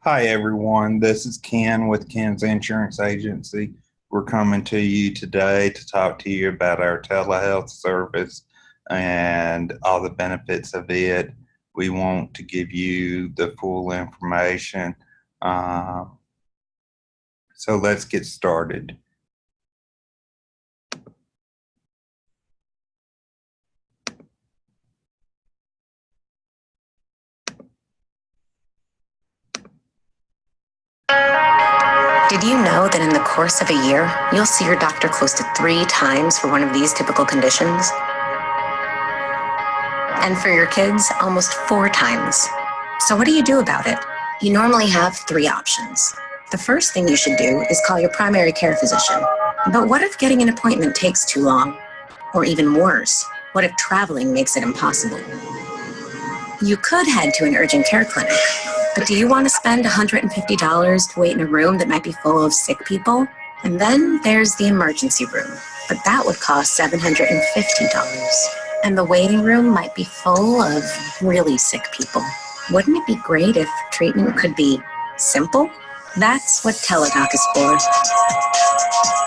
Hi, everyone. This is Ken with Ken's Insurance Agency. We're coming to you today to talk to you about our telehealth service and all the benefits of it. We want to give you the full information. Uh, so let's get started. Did you know that in the course of a year, you'll see your doctor close to 3 times for one of these typical conditions? And for your kids, almost 4 times. So what do you do about it? You normally have 3 options. The first thing you should do is call your primary care physician. But what if getting an appointment takes too long? Or even worse, what if traveling makes it impossible? You could head to an urgent care clinic, but do you want to spend $150 to wait in a room that might be full of sick people? And then there's the emergency room, but that would cost $750. And the waiting room might be full of really sick people. Wouldn't it be great if treatment could be simple? That's what Teledoc is for.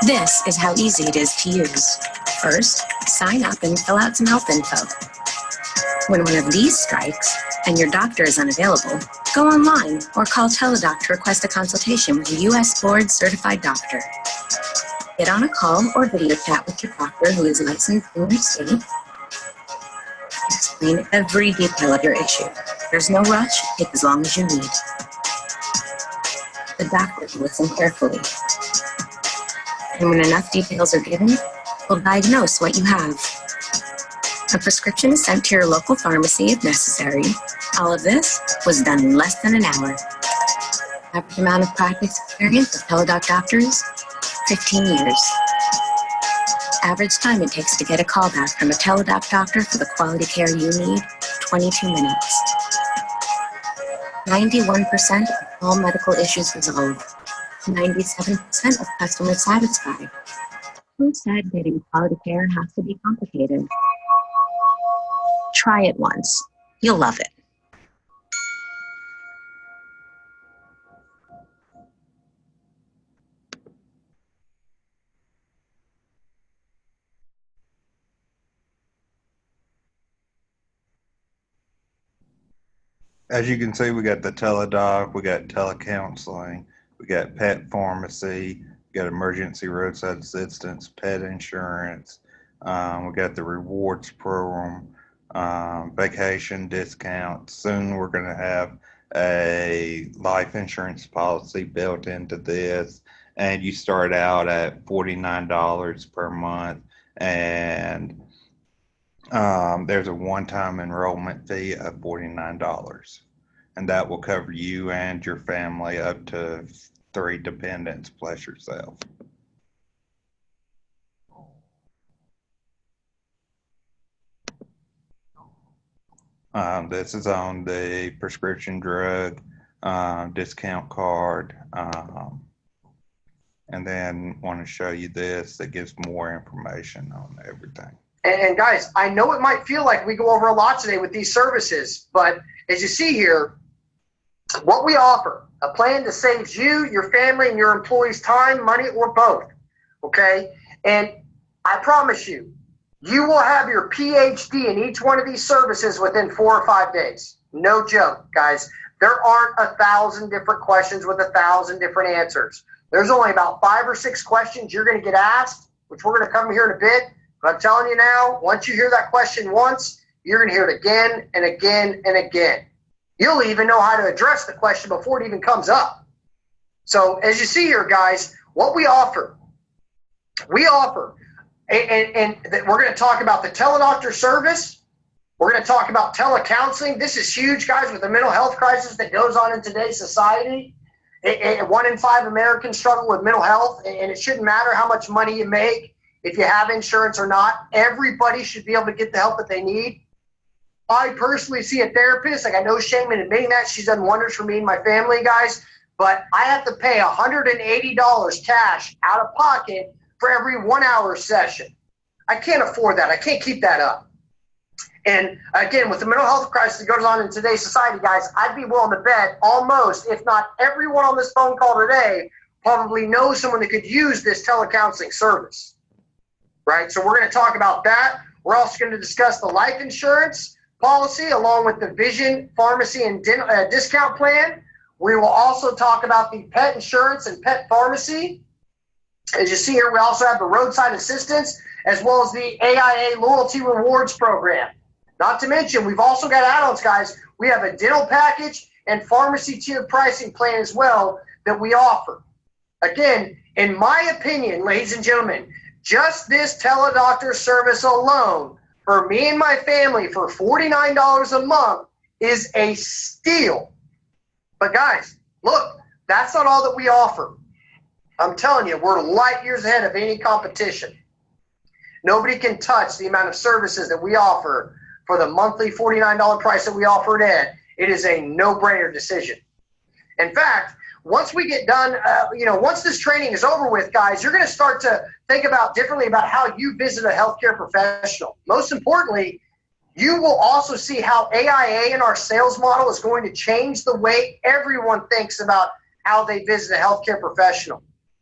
This is how easy it is to use. First, sign up and fill out some health info. When one of these strikes and your doctor is unavailable, go online or call Teledoc to request a consultation with a U.S. board certified doctor. Get on a call or video chat with your doctor who is licensed in your state. Explain every detail of your issue. There's no rush, take as long as you need. The doctor will listen carefully. And when enough details are given, we'll diagnose what you have. A prescription is sent to your local pharmacy if necessary. All of this was done in less than an hour. Average amount of practice experience of Teledoc doctors, 15 years. Average time it takes to get a call back from a Teledoc doctor for the quality care you need, 22 minutes. 91% of all medical issues resolved. 97% of customers satisfied. Who said getting quality care has to be complicated? Try it once. You'll love it. As you can see, we got the teledoc, we got telecounseling, we got pet pharmacy, we got emergency roadside assistance, pet insurance, we got the rewards program, vacation discounts. Soon we're going to have a life insurance policy built into this, and you start out at $49 per month, and there's a one-time enrollment fee of $49, and that will cover you and your family up to 3 dependents plus yourself. This is on the prescription drug discount card, and then want to show you this that gives more information on everything. And guys, I know it might feel like we go over a lot today with these services, but as you see here, what we offer, a plan that saves you, your family, and your employees time, money, or both, okay? And I promise you, you will have your PhD in each one of these services within 4 or 5 days. No joke, guys. There aren't 1,000 different questions with 1,000 different answers. There's only about 5 or 6 questions you're going to get asked, which we're going to cover here in a bit. But I'm telling you now, once you hear that question once, you're going to hear it again and again and again. You'll even know how to address the question before it even comes up. So as you see here, guys, what we offer, and we're going to talk about the teledoctor service. We're going to talk about telecounseling. This is huge, guys, with the mental health crisis that goes on in today's society. 1 in 5 Americans struggle with mental health, and it shouldn't matter how much money you make. If you have insurance or not, everybody should be able to get the help that they need. I personally see a therapist. I got no shame in admitting that. She's done wonders for me and my family, guys. But I have to pay $180 cash out of pocket for every 1 hour session. I can't afford that. I can't keep that up. And again, with the mental health crisis that goes on in today's society, guys, I'd be willing to bet almost, if not everyone on this phone call today, probably knows someone that could use this telecounseling service, right? So we're going to talk about that. We're also going to discuss the life insurance policy along with the vision, pharmacy, and discount plan. We will also talk about the pet insurance and pet pharmacy. As you see here, we also have the roadside assistance as well as the AIA loyalty rewards program. Not to mention, we've also got add-ons, guys. We have a dental package and pharmacy tiered pricing plan as well that we offer. Again, in my opinion, ladies and gentlemen, just this teledoctor service alone for me and my family for $49 a month is a steal. But guys, look, that's not all that we offer. I'm telling you, we're light years ahead of any competition. Nobody can touch the amount of services that we offer for the monthly $49 price that we offer it at. It is a no-brainer decision. In fact, once we get done, once this training is over with, guys, you're going to start to think about differently about how you visit a healthcare professional. Most importantly, you will also see how AIA and our sales model is going to change the way everyone thinks about how they visit a healthcare professional,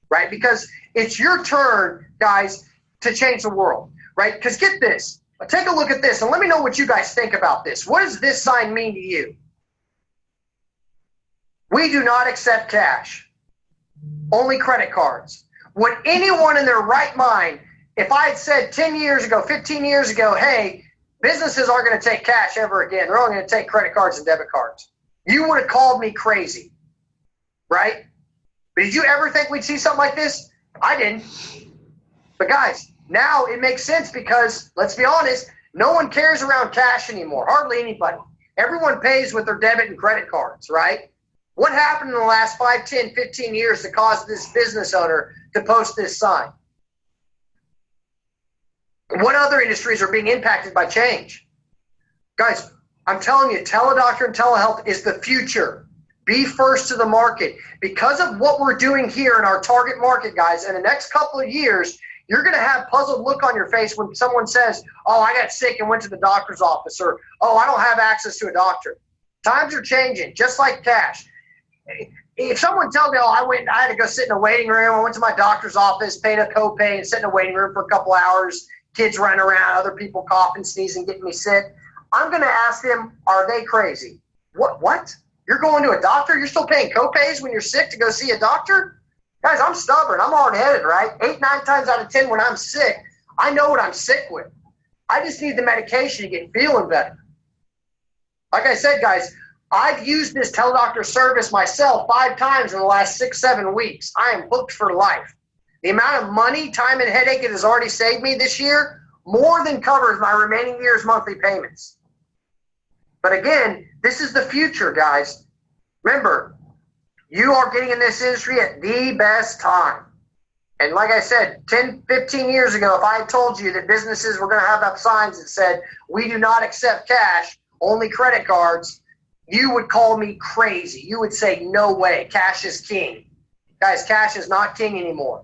right? Because it's your turn, guys, to change the world, right? Because get this, take a look at this and let me know what you guys think about this. What does this sign mean to you? We do not accept cash, only credit cards. Would anyone in their right mind, if I had said 10 years ago, 15 years ago, hey, businesses aren't going to take cash ever again, they're only going to take credit cards and debit cards, you would have called me crazy, right? But did you ever think we'd see something like this? I didn't. But guys, now it makes sense because, let's be honest, no one cares around cash anymore, hardly anybody. Everyone pays with their debit and credit cards, right? What happened in the last 5, 10, 15 years that caused this business owner to post this sign? What other industries are being impacted by change? Guys, I'm telling you, teledoctor and telehealth is the future. Be first to the market. Because of what we're doing here in our target market, guys, in the next couple of years, you're going to have puzzled look on your face when someone says, oh, I got sick and went to the doctor's office, or, oh, I don't have access to a doctor. Times are changing, just like cash. If someone tells me, oh, I had to go sit in a waiting room, I went to my doctor's office, paid a copay, and sit in a waiting room for a couple hours, kids running around, other people coughing, sneezing, getting me sick, I'm going to ask them, are they crazy? What? You're going to a doctor? You're still paying copays when you're sick to go see a doctor? Guys, I'm stubborn. I'm hard-headed, right? 8, 9 times out of 10 when I'm sick, I know what I'm sick with. I just need the medication to get feeling better. Like I said, guys, I've used this teledoctor service myself 5 times in the last 6, 7 weeks. I am hooked for life. The amount of money, time, and headache it has already saved me this year more than covers my remaining year's monthly payments. But again, this is the future, guys. Remember, you are getting in this industry at the best time. And like I said, 10, 15 years ago, if I had told you that businesses were going to have up signs that said, we do not accept cash, only credit cards, you would call me crazy. You would say, no way, cash is king. Guys, cash is not king anymore.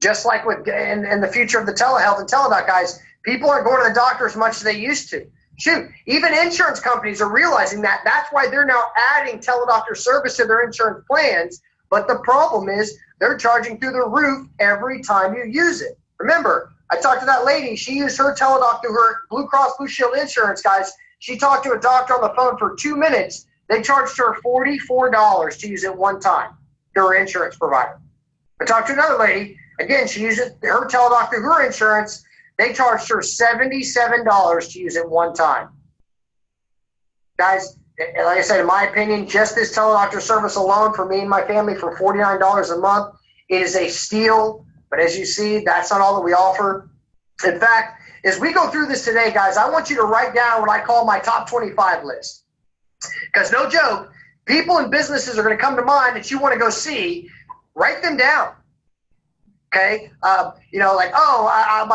Just like with in the future of the telehealth and teledoc, guys, people aren't going to the doctor as much as they used to. Shoot, even insurance companies are realizing that. That's why they're now adding teledoctor service to their insurance plans. But the problem is they're charging through the roof every time you use it. Remember, I talked to that lady. She used her teledoc through her Blue Cross Blue Shield insurance, guys. She talked to a doctor on the phone for 2 minutes. They charged her $44 to use it one time through her insurance provider. I talked to another lady. Again, she used her teledoc through her insurance. They charged her $77 to use it one time. Guys, like I said, in my opinion, just this teledoctor service alone for me and my family for $49 a month, it is a steal. But as you see, that's not all that we offer. In fact, as we go through this today, guys, I want you to write down what I call my top 25 list. Because no joke, people and businesses are going to come to mind that you want to go see. Write them down. Okay, my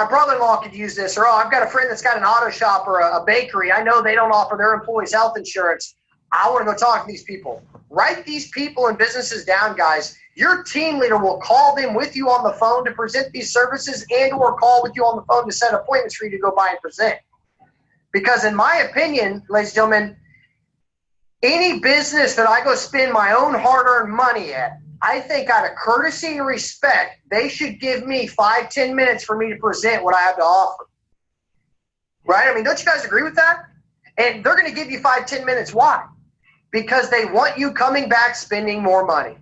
brother-in-law could use this, or I've got a friend that's got an auto shop or a bakery. I know they don't offer their employees health insurance. I want to go talk to these people. Write these people and businesses down, guys. Your team leader will call them with you on the phone to present these services and or call with you on the phone to set appointments for you to go by and present. Because in my opinion, ladies and gentlemen, any business that I go spend my own hard-earned money at, I think out of courtesy and respect, they should give me 5-10 minutes for me to present what I have to offer. Right? I mean, don't you guys agree with that? And they're going to give you 5-10 minutes. Why? Because they want you coming back spending more money.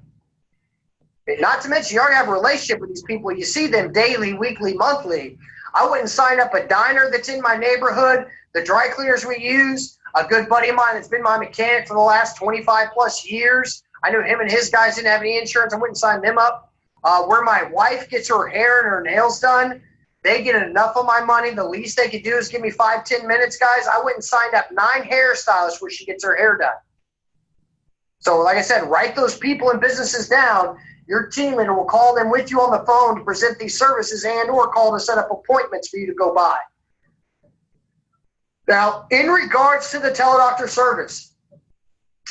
And not to mention, you already have a relationship with these people. You see them daily, weekly, monthly. I wouldn't sign up a diner that's in my neighborhood, the dry cleaners we use, a good buddy of mine that's been my mechanic for the last 25 plus years. I knew him and his guys didn't have any insurance. I wouldn't sign them up. Where my wife gets her hair and her nails done, they get enough of my money. The least they could do is give me 5-10 minutes, guys. I went and signed up 9 hairstylists where she gets her hair done. So like I said, write those people and businesses down. Your team leader will call them with you on the phone to present these services and or call to set up appointments for you to go by. Now, in regards to the teledoctor service,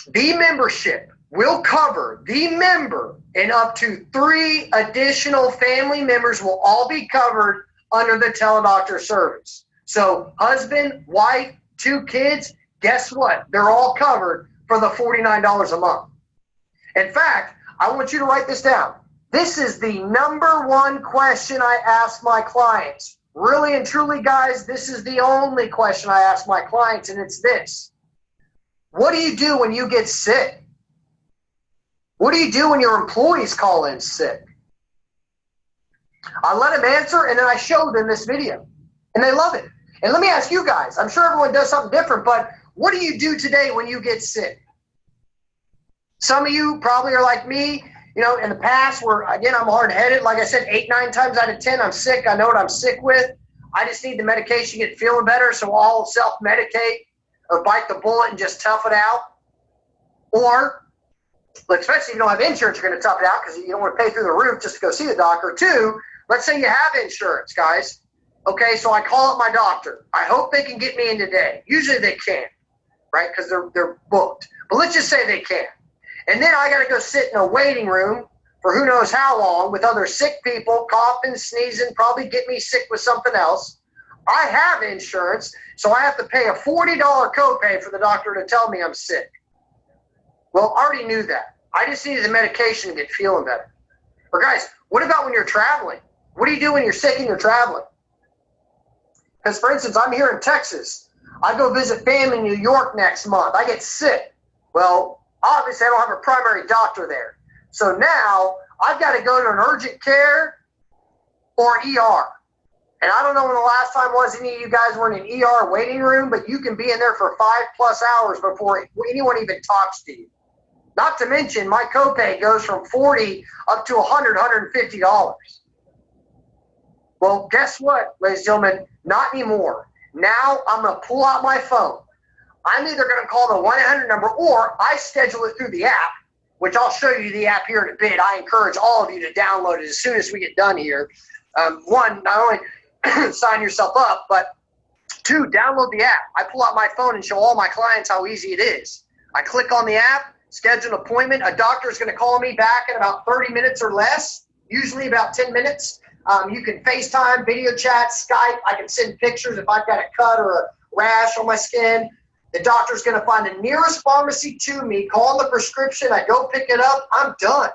the membership will cover the member and up to 3 additional family members will all be covered under the teledoctor service. So husband, wife, 2 kids, guess what? They're all covered for the $49 a month. In fact, I want you to write this down. This is the #1 question I ask my clients. Really and truly, guys, this is the only question I ask my clients, and it's this. What do you do when you get sick? What do you do when your employees call in sick? I let them answer, and then I show them this video, and they love it. And let me ask you guys, I'm sure everyone does something different, but what do you do today when you get sick? Some of you probably are like me, you know, in the past where, again, I'm hard-headed. Like I said, 8-9 times out of 10, I'm sick. I know what I'm sick with. I just need the medication to get feeling better, so I'll self-medicate or bite the bullet and just tough it out. Or, especially if you don't have insurance, you're going to tough it out because you don't want to pay through the roof just to go see the doctor. 2, let's say you have insurance, guys. Okay, so I call up my doctor. I hope they can get me in today. Usually they can, right, because they're booked. But let's just say they can. And then I got to go sit in a waiting room for who knows how long with other sick people, coughing, sneezing, probably get me sick with something else. I have insurance, so I have to pay a $40 copay for the doctor to tell me I'm sick. Well, I already knew that. I just needed the medication to get feeling better. But guys, what about when you're traveling? What do you do when you're sick and you're traveling? Because, for instance, I'm here in Texas. I go visit family in New York next month. I get sick. Well, obviously, I don't have a primary doctor there. So now I've got to go to an urgent care or ER. And I don't know when the last time was any of you guys were in an ER waiting room, but you can be in there for 5+ hours before anyone even talks to you. Not to mention, my copay goes from $40 up to $100, $150. Well, guess what, ladies and gentlemen? Not anymore. Now I'm going to pull out my phone. I'm either going to call the 1-800 number or I schedule it through the app, which I'll show you the app here in a bit. I encourage all of you to download it as soon as we get done here. 1, not only sign yourself up, but 2, download the app. I pull out my phone and show all my clients how easy it is. I click on the app, schedule an appointment. A doctor is going to call me back in about 30 minutes or less, usually about 10 minutes. You can FaceTime, video chat, Skype. I can send pictures if I've got a cut or a rash on my skin. The doctor's going to find the nearest pharmacy to me, call the prescription, I go pick it up, I'm done.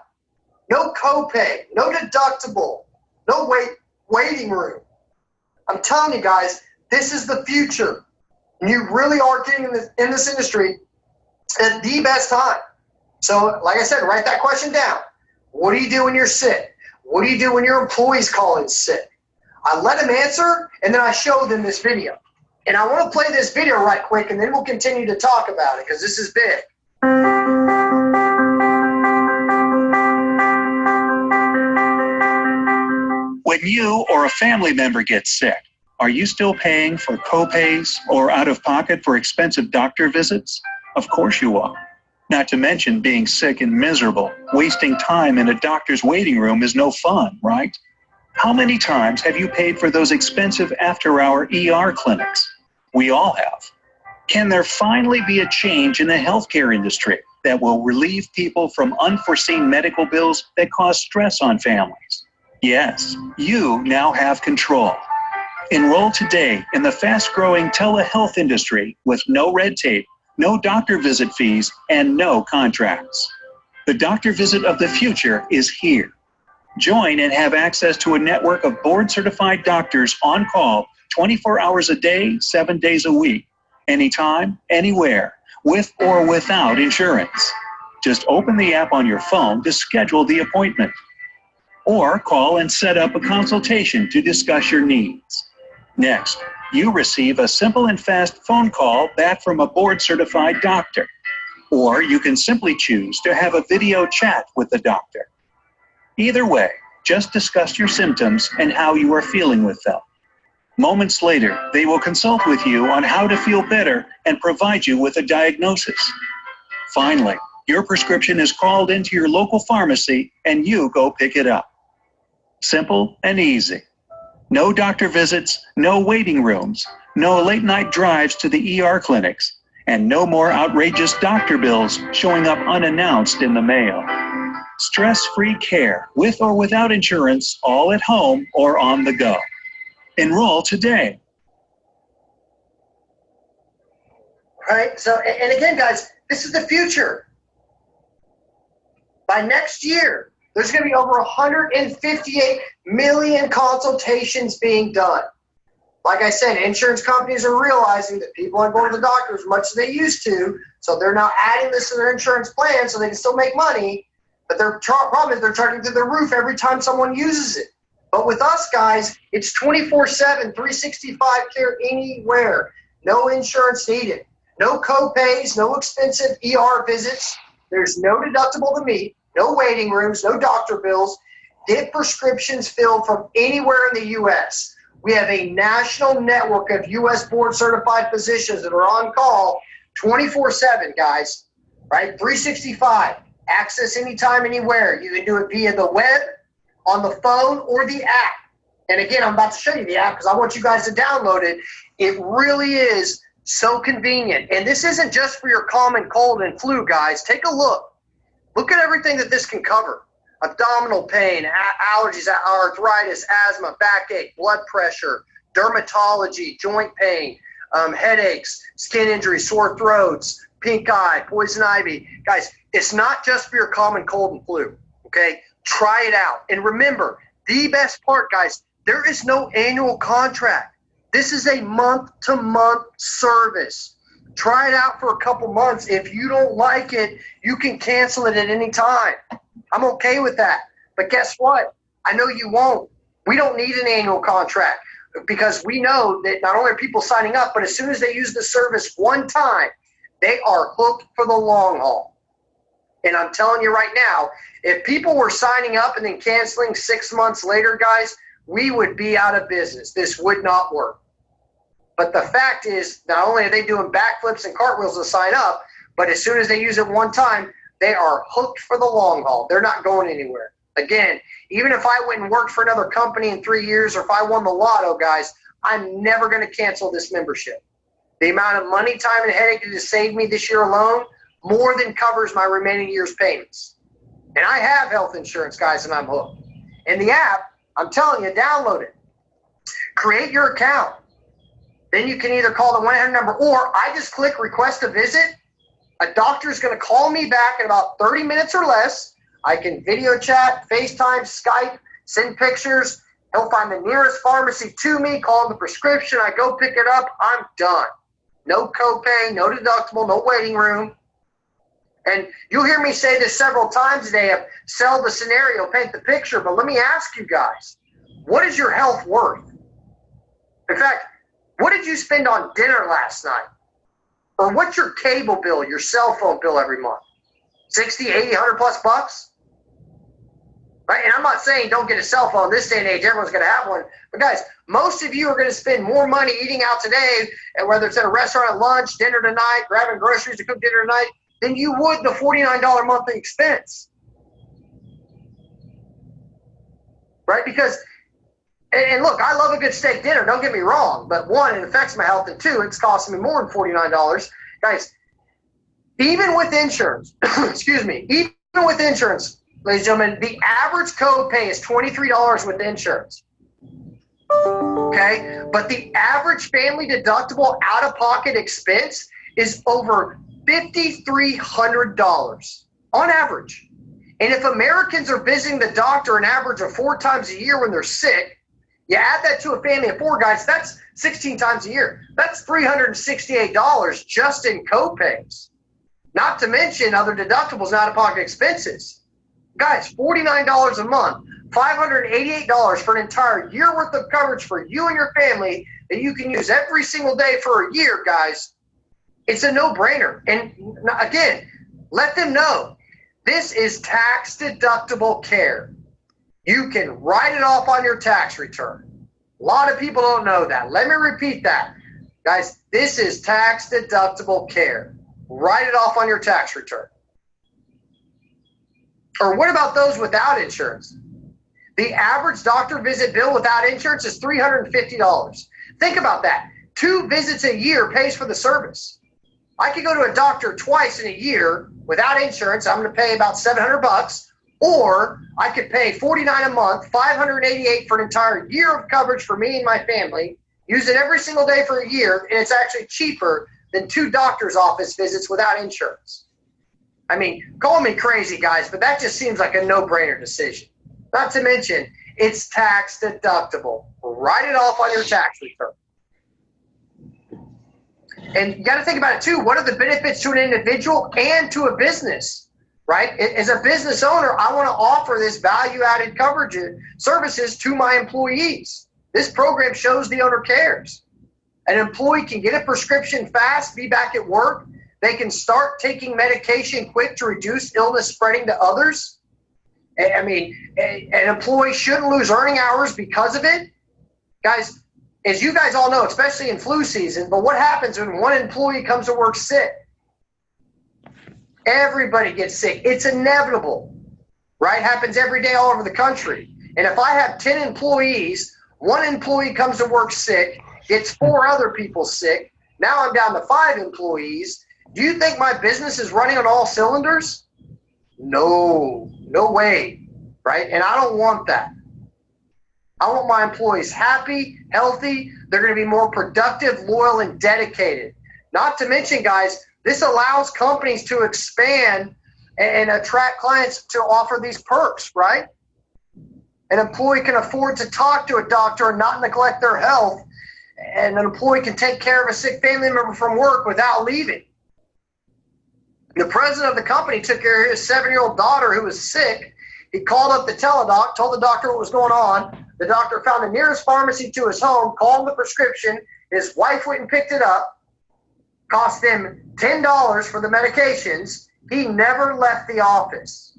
No copay, no deductible, no waiting room. I'm telling you guys, this is the future. And you really are getting in this industry at the best time. So, like I said, write that question down. What do you do when you're sick? What do you do when your employees call in sick? I let them answer, and then I show them this video. And I want to play this video right quick, and then we'll continue to talk about it, because this is big. When you or a family member gets sick, are you still paying for copays or out of pocket for expensive doctor visits? Of course you are. Not to mention being sick and miserable. Wasting time in a doctor's waiting room is no fun, right? How many times have you paid for those expensive after-hour ER clinics? We all have. Can there finally be a change in the healthcare industry that will relieve people from unforeseen medical bills that cause stress on families? Yes, you now have control. Enroll today in the fast-growing telehealth industry with no red tape, no doctor visit fees, and no contracts. The doctor visit of the future is here. Join and have access to a network of board-certified doctors on call 24 hours a day, 7 days a week, anytime, anywhere, with or without insurance. Just open the app on your phone to schedule the appointment, or call and set up a consultation to discuss your needs. Next, you receive a simple and fast phone call back from a board-certified doctor, or you can simply choose to have a video chat with the doctor. Either way, just discuss your symptoms and how you are feeling with them. Moments later, they will consult with you on how to feel better and provide you with a diagnosis. Finally, your prescription is called into your local pharmacy and you go pick it up. Simple and easy. No doctor visits, no waiting rooms, no late night drives to the ER clinics, and no more outrageous doctor bills showing up unannounced in the mail. Stress-free care with or without insurance, all at home or on the go. Enroll today. Right? So, and again, guys, this is the future. By next year, there's going to be over 158 million consultations being done. Like I said, insurance companies are realizing that people aren't going to the doctor as much as they used to, so they're now adding this to their insurance plan so they can still make money, but their problem is they're charging through the roof every time someone uses it. But with us, guys, it's 24/7, 365 care anywhere. No insurance needed. No co-pays, no expensive ER visits. There's no deductible to meet. No waiting rooms, no doctor bills. Get prescriptions filled from anywhere in the U.S. We have a national network of U.S. board-certified physicians that are on call 24/7, guys, right? 365. Access anytime, anywhere. You can do it via the web, on the phone, or the app. And again, I'm about to show you the app because I want you guys to download it. It really is so convenient. And this isn't just for your common cold and flu, guys. Take a look. Look at everything that this can cover. Abdominal pain, allergies, arthritis, asthma, backache, blood pressure, dermatology, joint pain, headaches, skin injuries, sore throats, pink eye, poison ivy. Guys, it's not just for your common cold and flu, okay? Try it out. And remember, the best part, guys, there is no annual contract. This is a month-to-month service. Try it out for a couple months. If you don't like it, you can cancel it at any time. I'm okay with that. But guess what? I know you won't. We don't need an annual contract because we know that not only are people signing up, but as soon as they use the service one time, they are hooked for the long haul. And I'm telling you right now, if people were signing up and then canceling 6 months later, guys, we would be out of business. This would not work. But the fact is, not only are they doing backflips and cartwheels to sign up, but as soon as they use it one time, they are hooked for the long haul. They're not going anywhere. Again, even if I went and worked for another company in 3 years, or if I won the lotto, guys, I'm never going to cancel this membership. The amount of money, time, and headache it has saved me this year alone more than covers my remaining year's payments. And I have health insurance, guys, and I'm hooked. And the app, I'm telling you, download it. Create your account. Then you can either call the 1-800 number, or I just click request a visit. A doctor is going to call me back in about 30 minutes or less. I can video chat, FaceTime, Skype, send pictures. He'll find the nearest pharmacy to me, call him the prescription. I go pick it up. I'm done. No copay, no deductible, no waiting room. And you'll hear me say this several times today of sell the scenario, paint the picture. But let me ask you guys, what is your health worth? In fact, what did you spend on dinner last night? Or what's your cable bill, your cell phone bill every month? 60, 80, 100 plus bucks? Right? And I'm not saying don't get a cell phone. This day and age, everyone's going to have one. But guys, most of you are going to spend more money eating out today, and whether it's at a restaurant at lunch, dinner tonight, grabbing groceries to cook dinner tonight, than you would the $49 monthly expense. Right? Because, and look, I love a good steak dinner, don't get me wrong, but one, it affects my health, and two, it's costing me more than $49. Guys, even with insurance, excuse me, even with insurance, ladies and gentlemen, the average copay is $23 with insurance. Okay, but the average family deductible out-of-pocket expense is over $5,300 on average. And if Americans are visiting the doctor an average of 4 times a year when they're sick, you add that to a family of 4 guys, that's 16 times a year. That's $368 just in copays. Not to mention other deductibles and out-of-pocket expenses. Guys, $49 a month, $588 for an entire year worth of coverage for you and your family that you can use every single day for a year, guys. It's a no-brainer. And again, let them know this is tax-deductible care. You can write it off on your tax return. A lot of people don't know that. Let me repeat that. Guys, this is tax-deductible care. Write it off on your tax return. Or what about those without insurance? The average doctor visit bill without insurance is $350. Think about that. 2 visits a year pays for the service. I could go to a doctor twice in a year without insurance. I'm going to pay about $700, or I could pay $49 a month, $588 for an entire year of coverage for me and my family, use it every single day for a year, and it's actually cheaper than 2 doctor's office visits without insurance. I mean, call me crazy, guys, but that just seems like a no-brainer decision. Not to mention, it's tax deductible. Write it off on your tax return. And you got to think about it too. What are the benefits to an individual and to a business, right? As a business owner, I want to offer this value-added coverage services to my employees. This program shows the owner cares. An employee can get a prescription fast, be back at work. They can start taking medication quick to reduce illness spreading to others. I mean, an employee shouldn't lose earning hours because of it. Guys, as you guys all know, especially in flu season, but what happens when one employee comes to work sick? Everybody gets sick. It's inevitable, right? Happens every day all over the country. And if I have 10 employees, one employee comes to work sick, gets 4 other people sick, now I'm down to 5 employees. Do you think my business is running on all cylinders? No way, right? And I don't want that. I want my employees happy, healthy. They're going to be more productive, loyal, and dedicated. Not to mention, guys, this allows companies to expand and attract clients to offer these perks, right? An employee can afford to talk to a doctor and not neglect their health. And an employee can take care of a sick family member from work without leaving. The president of the company took care of his 7-year-old daughter who was sick. He called up the teledoc, told the doctor what was going on. The doctor found the nearest pharmacy to his home, called the prescription. His wife went and picked it up. Cost him $10 for the medications. He never left the office.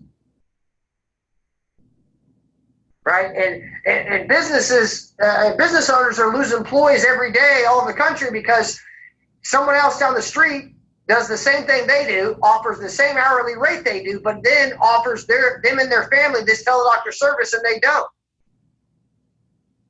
Right? And business owners are losing employees every day all over the country because someone else down the street does the same thing they do, offers the same hourly rate they do, but then offers them and their family this teledoctor service, and they don't.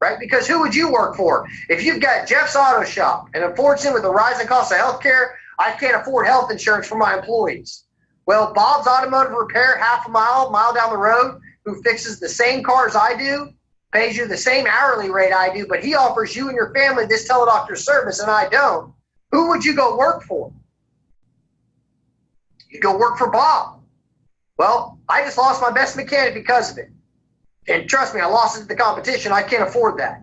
Right? Because who would you work for? If you've got Jeff's Auto Shop, and unfortunately with the rising cost of healthcare, I can't afford health insurance for my employees. Well, Bob's Automotive Repair, half a mile down the road, who fixes the same cars I do, pays you the same hourly rate I do, but he offers you and your family this teledoctor service, and I don't. Who would you go work for? You go work for Bob. Well, I just lost my best mechanic because of it. And trust me, I lost it to the competition. I can't afford that.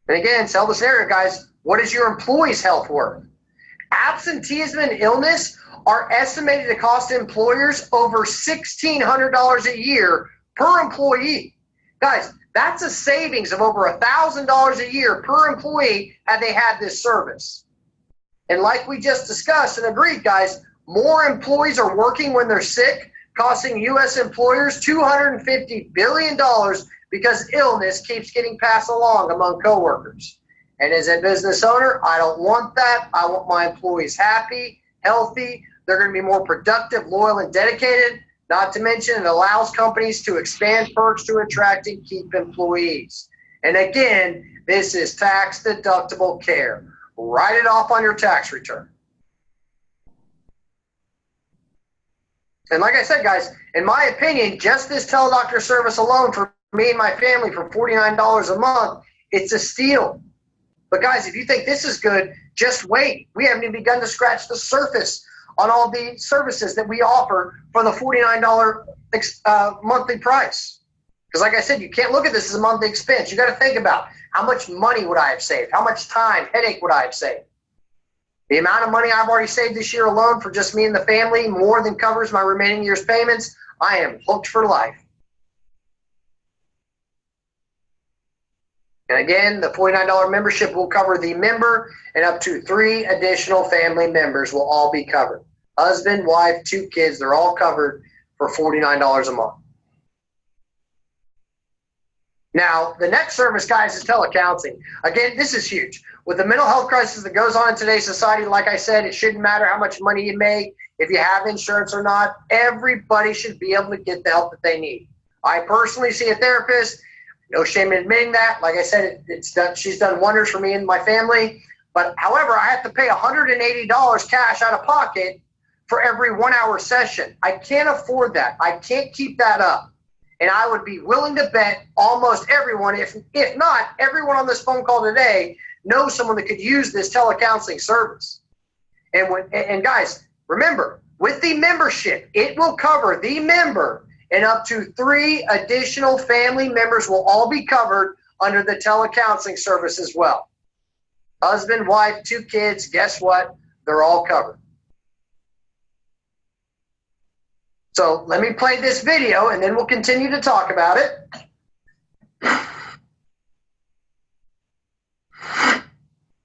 And again, sell the scenario, guys. What is your employee's health worth? Absenteeism and illness are estimated to cost employers over $1,600 a year per employee. Guys, that's a savings of over $1,000 a year per employee had they had this service. And like we just discussed and agreed, guys, more employees are working when they're sick, costing U.S. employers $250 billion because illness keeps getting passed along among coworkers. And as a business owner, I don't want that. I want my employees happy, healthy. They're going to be more productive, loyal, and dedicated. Not to mention, it allows companies to expand perks to attract and keep employees. And again, this is tax-deductible care. Write it off on your tax return. And like I said, guys, in my opinion, just this teledoctor service alone for me and my family for $49 a month, it's a steal. But guys, if you think this is good, just wait. We haven't even begun to scratch the surface on all the services that we offer for the $49 monthly price. Because like I said, you can't look at this as a monthly expense. You got to think about how much money would I have saved? How much time, headache would I have saved? The amount of money I've already saved this year alone for just me and the family more than covers my remaining year's payments. I am hooked for life. And again, the $49 membership will cover the member, and up to 3 additional family members will all be covered. Husband, wife, 2 kids, they're all covered for $49 a month. Now, the next service, guys, is telecounseling. Again, this is huge. With the mental health crisis that goes on in today's society, like I said, it shouldn't matter how much money you make, if you have insurance or not. Everybody should be able to get the help that they need. I personally see a therapist. No shame in admitting that. Like I said, she's done wonders for me and my family. But however, I have to pay $180 cash out of pocket for every 1-hour session. I can't afford that. I can't keep that up. And I would be willing to bet almost everyone, if not everyone on this phone call today, knows someone that could use this telecounseling service. And guys, remember, with the membership, it will cover the member, and up to 3 additional family members will all be covered under the telecounseling service as well. Husband, wife, 2 kids, guess what? They're all covered. So let me play this video and then we'll continue to talk about it.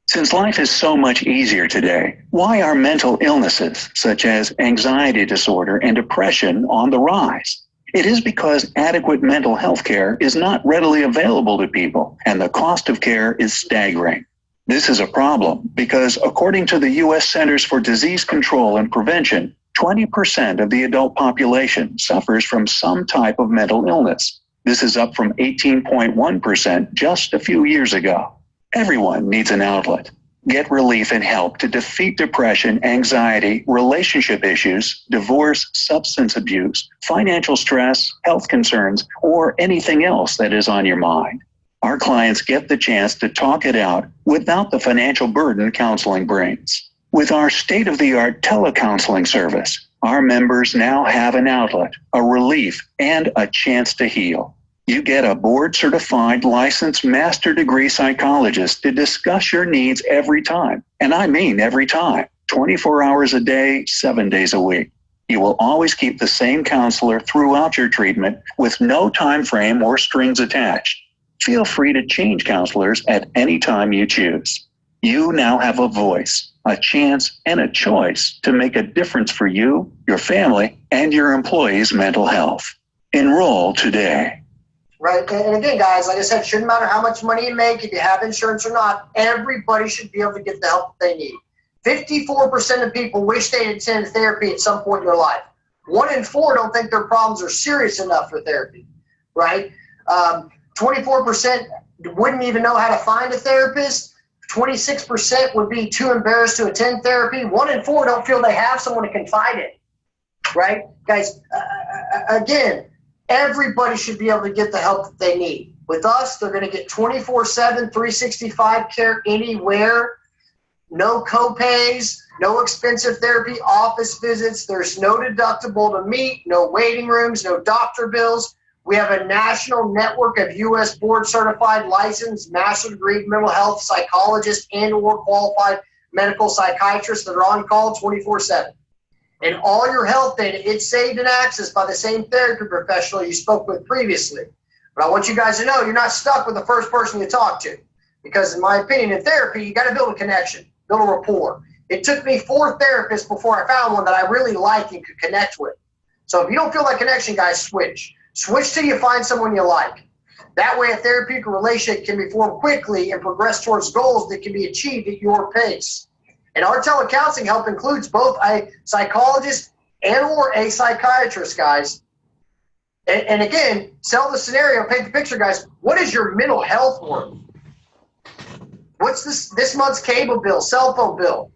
Since life is so much easier today, why are mental illnesses such as anxiety disorder and depression on the rise? It is because adequate mental health care is not readily available to people, and the cost of care is staggering. This is a problem because, according to the U.S. Centers for Disease Control and Prevention, 20% of the adult population suffers from some type of mental illness. This is up from 18.1% just a few years ago. Everyone needs an outlet. Get relief and help to defeat depression, anxiety, relationship issues, divorce, substance abuse, financial stress, health concerns, or anything else that is on your mind. Our clients get the chance to talk it out without the financial burden counseling brings. With our state-of-the-art telecounseling service, our members now have an outlet, a relief, and a chance to heal. You get a board-certified, licensed master degree psychologist to discuss your needs every time. And I mean every time, 24 hours a day, 7 days a week. You will always keep the same counselor throughout your treatment with no time frame or strings attached. Feel free to change counselors at any time you choose. You now have a voice, a chance, and a choice to make a difference for you, your family, and your employees' mental health. Enroll today. Right. And again, guys, like I said, it shouldn't matter how much money you make, if you have insurance or not, everybody should be able to get the help that they need. 54% of people wish they had attended therapy at some point in their life. 1 in 4 don't think their problems are serious enough for therapy, right? 24% wouldn't even know how to find a therapist. 26% would be too embarrassed to attend therapy. 1 in 4 don't feel they have someone to confide in, right? Guys, again, everybody should be able to get the help that they need. With us, they're going to get 24/7, 365 care anywhere. No co-pays, no expensive therapy office visits. There's no deductible to meet, no waiting rooms, no doctor bills. We have a national network of U.S. board-certified, licensed, master degree mental health psychologists and/or qualified medical psychiatrists that are on call 24/7. And all your health data, it's saved and accessed by the same therapy professional you spoke with previously. But I want you guys to know you're not stuck with the first person you talk to. Because in my opinion, in therapy, you got to build a connection, build a rapport. It took me 4 therapists before I found one that I really like and could connect with. So if you don't feel that connection, guys, switch. Switch till you find someone you like. That way a therapeutic relationship can be formed quickly and progress towards goals that can be achieved at your pace. And our telecounseling help includes both a psychologist and or a psychiatrist, guys. And again, sell the scenario, paint the picture, guys. What is your mental health worth? What's this month's cable bill, cell phone bill?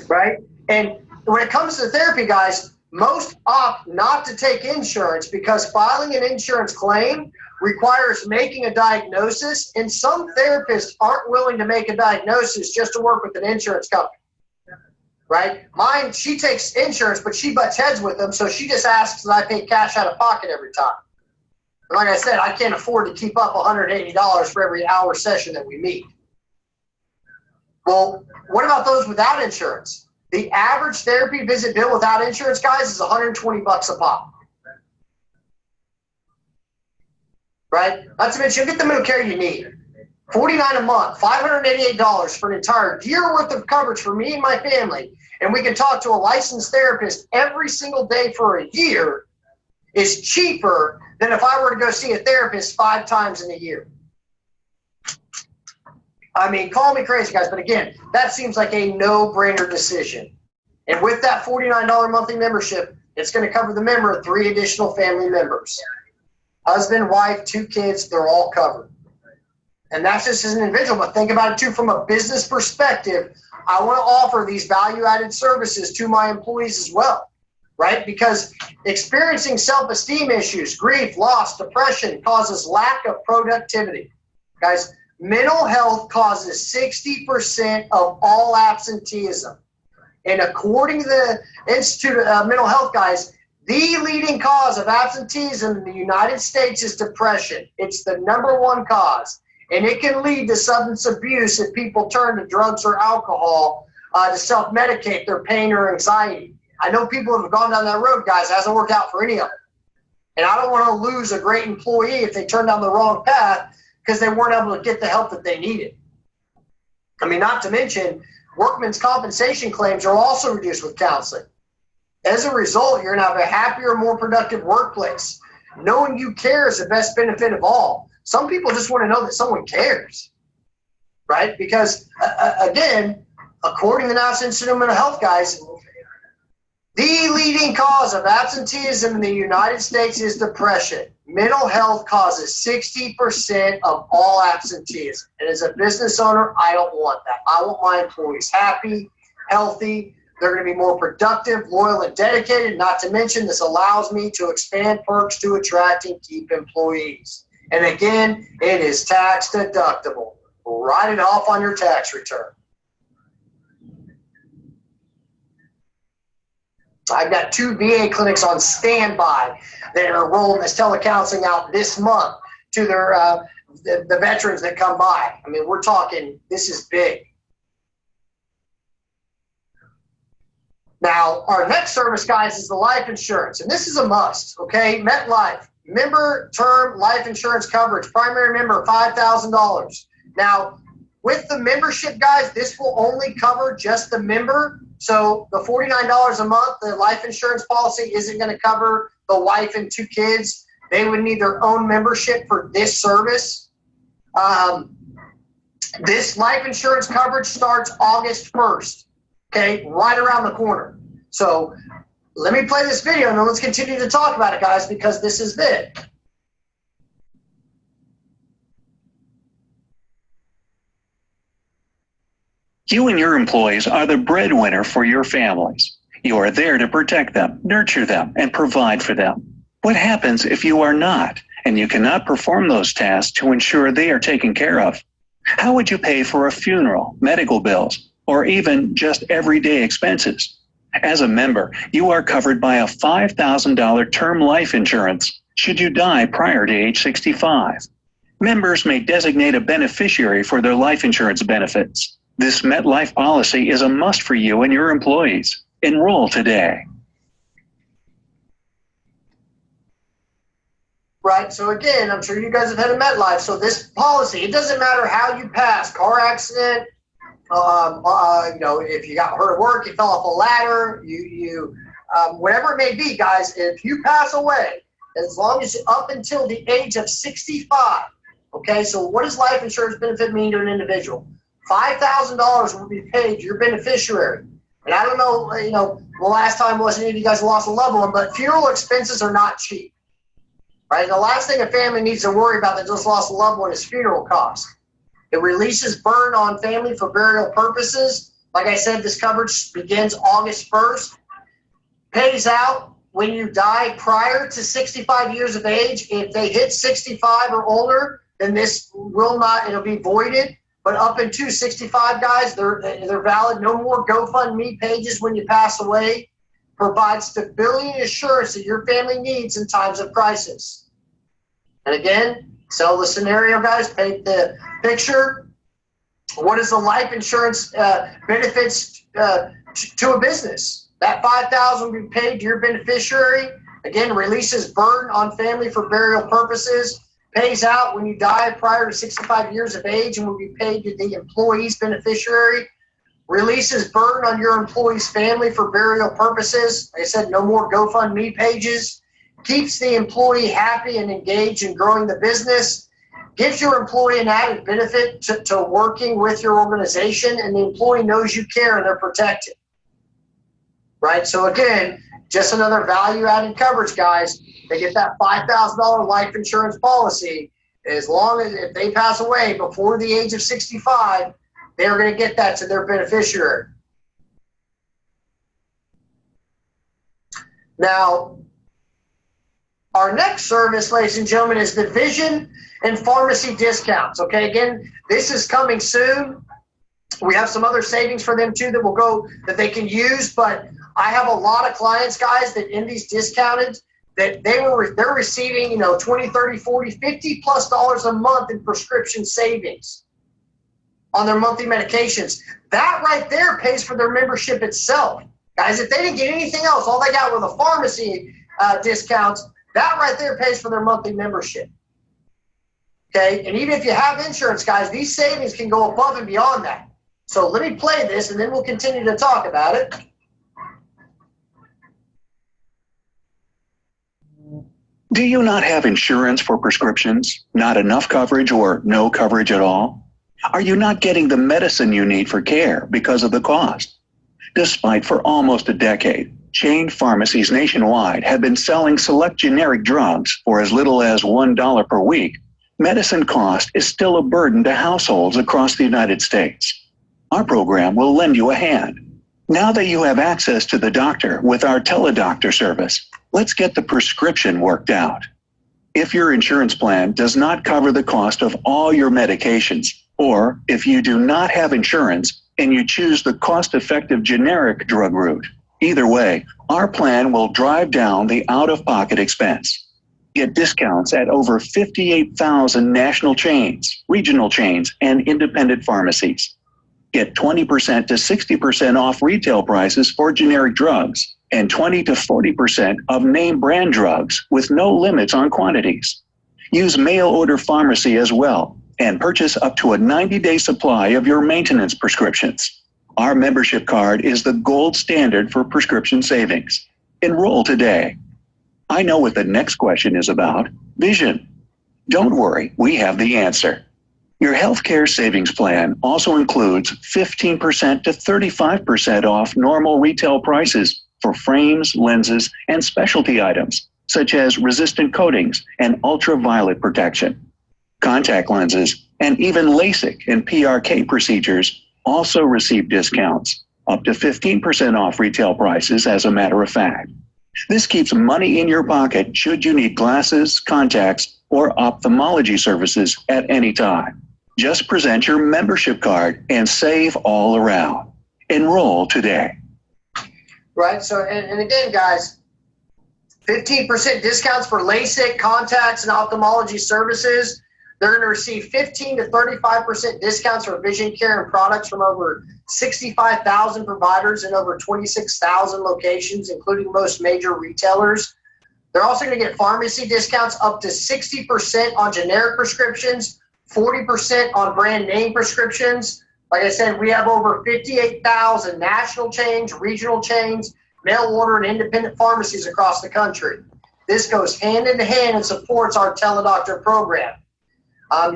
Right? And when it comes to therapy, guys, Most opt not to take insurance because filing an insurance claim requires making a diagnosis, and some therapists aren't willing to make a diagnosis just to work with an insurance company, right? Mine, she takes insurance, but she butts heads with them, so she just asks that I pay cash out of pocket every time. And like I said, I can't afford to keep up $180 for every hour session that we meet. Well, what about those without insurance? The average therapy visit bill without insurance, guys, is $120 a pop. Right? Not to mention, you'll get the mental care you need. $49 a month, $588 for an entire year worth of coverage for me and my family. And we can talk to a licensed therapist every single day for a year is cheaper than if I were to go see a therapist 5 times in a year. I mean, call me crazy, guys, but again, that seems like a no-brainer decision. And with that $49 monthly membership, it's going to cover the member and 3 additional family members. Husband, wife, 2 kids, they're all covered. And that's just as an individual, but think about it too from a business perspective. I want to offer these value-added services to my employees as well, right? Because experiencing self-esteem issues, grief, loss, depression causes lack of productivity. Guys, mental health causes 60% of all absenteeism. And according to the Institute of Mental Health, guys, the leading cause of absenteeism in the United States is depression. It's the #1 cause. And it can lead to substance abuse if people turn to drugs or alcohol to self-medicate their pain or anxiety. I know people have gone down that road, guys. It hasn't worked out for any of them. And I don't want to lose a great employee if they turn down the wrong path because they weren't able to get the help that they needed. I mean, not to mention, workmen's compensation claims are also reduced with counseling. As a result, you're going to have a happier, more productive workplace. Knowing you care is the best benefit of all. Some people just want to know that someone cares, right? Because, again, according to the National Institute of Mental Health, guys, the leading cause of absenteeism in the United States is depression. Mental health causes 60% of all absenteeism. And as a business owner, I don't want that. I want my employees happy, healthy. They're going to be more productive, loyal, and dedicated. Not to mention, this allows me to expand perks to attract and keep employees. And again, it is tax deductible. Write it off on your tax return. I've got 2 VA clinics on standby that are rolling this telecounseling out this month to their the veterans that come by. I mean, we're talking, this is big. Now, our next service, guys, is the life insurance, and this is a must, okay? MetLife, member term life insurance coverage, primary member, $5,000. Now, with the membership, guys, this will only cover just the member. So the $49 a month, the life insurance policy isn't going to cover the wife and 2 kids. They would need their own membership for this service. This life insurance coverage starts August 1st, okay, right around the corner. So let me play this video and then let's continue to talk about it, guys, because this is big. You and your employees are the breadwinner for your families. You are there to protect them, nurture them, and provide for them. What happens if you are not, and you cannot perform those tasks to ensure they are taken care of? How would you pay for a funeral, medical bills, or even just everyday expenses? As a member, you are covered by a $5,000 term life insurance should you die prior to age 65. Members may designate a beneficiary for their life insurance benefits. This MetLife policy is a must for you and your employees. Enroll today. Right, so again, I'm sure you guys have had a MetLife. So this policy, it doesn't matter how you pass, car accident, if you got hurt at work, you fell off a ladder, whatever it may be, guys, if you pass away, as long as up until the age of 65, okay, so what does life insurance benefit mean to an individual? $5,000 will be paid to your beneficiary. And I don't know, the last time wasn't any of you guys lost a loved one, but funeral expenses are not cheap, right? And the last thing a family needs to worry about that just lost a loved one is funeral costs. It releases burden on family for burial purposes. Like I said, this coverage begins August 1st. pays out when you die prior to 65 years of age. If they hit 65 or older, then this will not, it'll be voided. But up into 65, guys, they're valid. No more GoFundMe pages when you pass away. Provide stability and assurance that your family needs in times of crisis. And again, sell the scenario, guys. Paint the picture. What is the life insurance benefits to a business? That $5,000 will be paid to your beneficiary. Again, releases burden on family for burial purposes. Pays out when you die prior to 65 years of age and will be paid to the employee's beneficiary. Releases burden on your employee's family for burial purposes. Like I said, no more GoFundMe pages. Keeps the employee happy and engaged in growing the business. Gives your employee an added benefit to working with your organization, and the employee knows you care and they're protected. Right? So again, just another value-added coverage, guys. They get that $5,000 life insurance policy. As long as if they pass away before the age of 65, they're going to get that to their beneficiary. Now, our next service, ladies and gentlemen, is the vision and pharmacy discounts. Okay, again, this is coming soon. We have some other savings for them too that they can use, but I have a lot of clients, guys, that in these discounted, that they're receiving, 20, 30, 40, 50 plus dollars a month in prescription savings on their monthly medications. That right there pays for their membership itself. Guys, if they didn't get anything else, all they got were the pharmacy discounts, that right there pays for their monthly membership. Okay, and even if you have insurance, guys, these savings can go above and beyond that. So let me play this and then we'll continue to talk about it. Do you not have insurance for prescriptions? Not enough coverage or no coverage at all? Are you not getting the medicine you need for care because of the cost? Despite for almost a decade, chain pharmacies nationwide have been selling select generic drugs for as little as $1 per week, medicine cost is still a burden to households across the United States. Our program will lend you a hand. Now that you have access to the doctor with our teledoctor service, let's get the prescription worked out. If your insurance plan does not cover the cost of all your medications, or if you do not have insurance and you choose the cost-effective generic drug route, either way, our plan will drive down the out-of-pocket expense. Get discounts at over 58,000 national chains, regional chains, and independent pharmacies. Get 20% to 60% off retail prices for generic drugs and 20 to 40% of name brand drugs with no limits on quantities. Use mail order pharmacy as well and purchase up to a 90-day supply of your maintenance prescriptions. Our membership card is the gold standard for prescription savings. Enroll today. I know what the next question is about. Vision. Don't worry, we have the answer. Your healthcare savings plan also includes 15% to 35% off normal retail prices for frames, lenses, and specialty items, such as resistant coatings and ultraviolet protection. Contact lenses and even LASIK and PRK procedures also receive discounts, up to 15% off retail prices as a matter of fact. This keeps money in your pocket should you need glasses, contacts, or ophthalmology services at any time. Just present your membership card and save all around. Enroll today. Right, so, and again, guys, 15% discounts for LASIK, contacts, and ophthalmology services. They're going to receive 15 to 35% discounts for vision care and products from over 65,000 providers in over 26,000 locations, including most major retailers. They're also going to get pharmacy discounts up to 60% on generic prescriptions, 40% on brand name prescriptions. Like I said, we have over 58,000 national chains, regional chains, mail order, and independent pharmacies across the country. This goes hand in hand and supports our teledoctor program.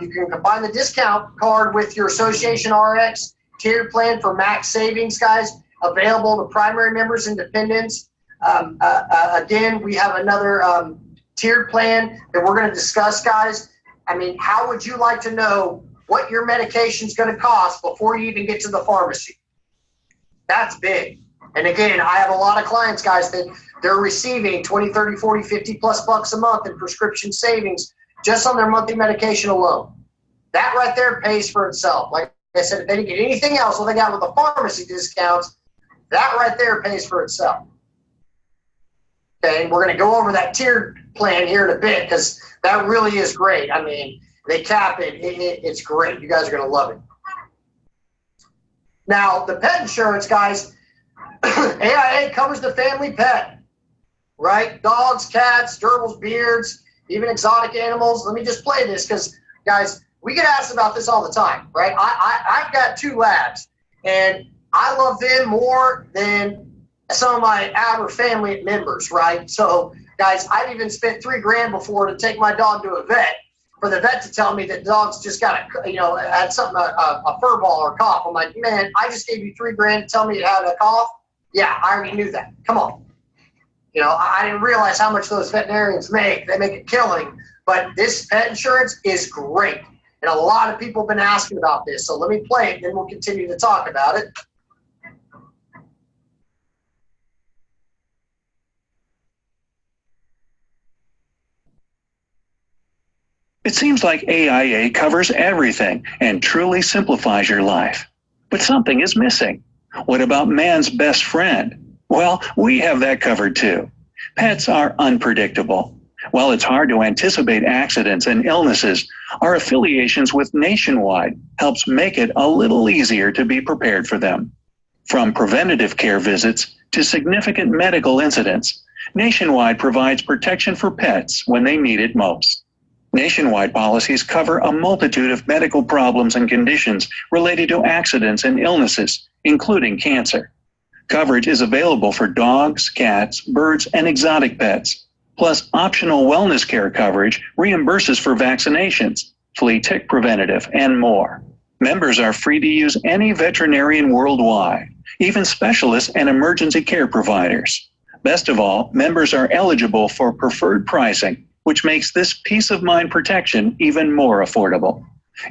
You can combine the discount card with your Association RX tiered plan for max savings, guys, available to primary members and dependents. Again, we have another tiered plan that we're going to discuss, guys. I mean, how would you like to know what your medication is going to cost before you even get to the pharmacy? That's big. And again, I have a lot of clients, guys, that they're receiving 20, 30, 40, 50 plus bucks a month in prescription savings just on their monthly medication alone. That right there pays for itself. Like I said, if they didn't get anything else, what they got with the pharmacy discounts, that right there pays for itself. Okay, and we're going to go over that tiered plan here in a bit because that really is great. I mean, they cap it. It's great. You guys are going to love it. Now, the pet insurance, guys, AIA covers the family pet, right? Dogs, cats, gerbils, beards, even exotic animals. Let me just play this because, guys, we get asked about this all the time, right? I've got 2 labs, and I love them more than some of my outer family members, right? So, guys, I've even spent $3 grand before to take my dog to a vet for the vet to tell me that dog's just got had something, a fur ball or a cough. I'm like, man, I just gave you $3 grand to tell me it had a cough. Yeah, I already knew that. Come on. I didn't realize how much those veterinarians make. They make a killing. But this pet insurance is great. And a lot of people have been asking about this. So let me play it, and then we'll continue to talk about it. It seems like AIA covers everything and truly simplifies your life. But something is missing. What about man's best friend? Well, we have that covered too. Pets are unpredictable. While it's hard to anticipate accidents and illnesses, our affiliations with Nationwide helps make it a little easier to be prepared for them. From preventative care visits to significant medical incidents, Nationwide provides protection for pets when they need it most. Nationwide policies cover a multitude of medical problems and conditions related to accidents and illnesses, including cancer. Coverage is available for dogs, cats, birds, and exotic pets. Plus, optional wellness care coverage reimburses for vaccinations, flea tick preventative, and more. Members are free to use any veterinarian worldwide, even specialists and emergency care providers. Best of all, members are eligible for preferred pricing, which makes this peace of mind protection even more affordable.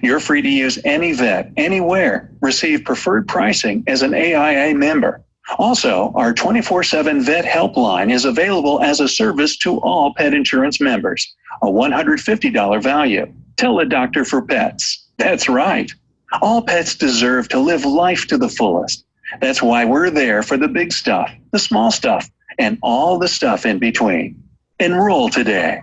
You're free to use any vet, anywhere, receive preferred pricing as an AIA member. Also, our 24/7 vet helpline is available as a service to all pet insurance members, a $150 value. Tell a doctor for pets. That's right. All pets deserve to live life to the fullest. That's why we're there for the big stuff, the small stuff, and all the stuff in between. Enroll today.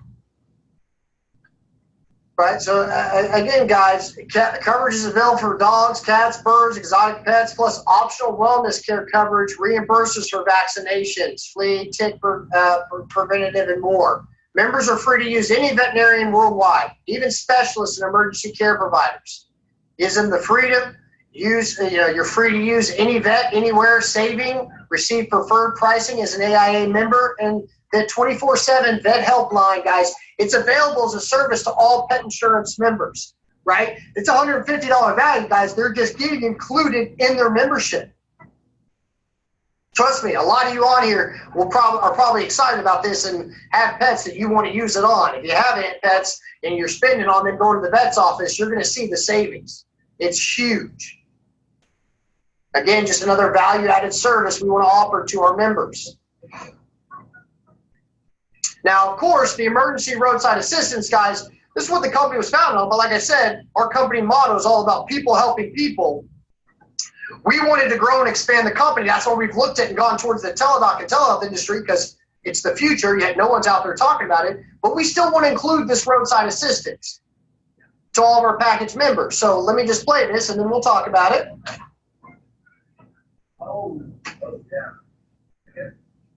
Right, so again, guys, coverage is available for dogs, cats, birds, exotic pets, plus optional wellness care coverage, reimburses for vaccinations, flea, tick, preventative, and more. Members are free to use any veterinarian worldwide, even specialists and emergency care providers. Gives them the freedom. You're free to use any vet anywhere, saving, receive preferred pricing as an AIA member, and the 24/7 vet helpline, guys, it's available as a service to all pet insurance members, right? It's a $150 value, guys. They're just getting included in their membership. Trust me, a lot of you on here are probably excited about this and have pets that you want to use it on. If you have pets and you're spending on them going to the vet's office, you're going to see the savings. It's huge. Again, just another value-added service we want to offer to our members. Now, of course, the emergency roadside assistance, guys, this is what the company was founded on. But like I said, our company motto is all about people helping people. We wanted to grow and expand the company. That's why we've looked at and gone towards the teledoc and telehealth industry because it's the future, yet no one's out there talking about it. But we still want to include this roadside assistance to all of our package members. So let me just play this and then we'll talk about it.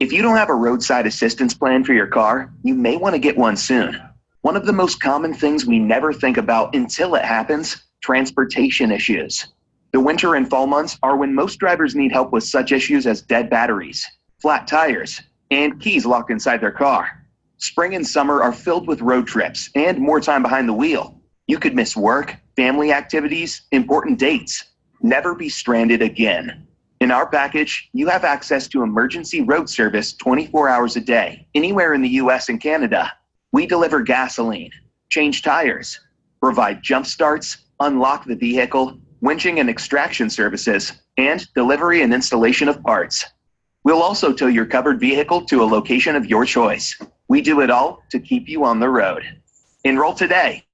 If you don't have a roadside assistance plan for your car, you may want to get one soon. One of the most common things we never think about until it happens, transportation issues. The winter and fall months are when most drivers need help with such issues as dead batteries, flat tires, and keys locked inside their car. Spring and summer are filled with road trips and more time behind the wheel. You could miss work, family activities, important dates. Never be stranded again. In our package, you have access to emergency road service 24 hours a day, anywhere in the US and Canada. We deliver gasoline, change tires, provide jump starts, unlock the vehicle, winching and extraction services, and delivery and installation of parts. We'll also tow your covered vehicle to a location of your choice. We do it all to keep you on the road. Enroll today.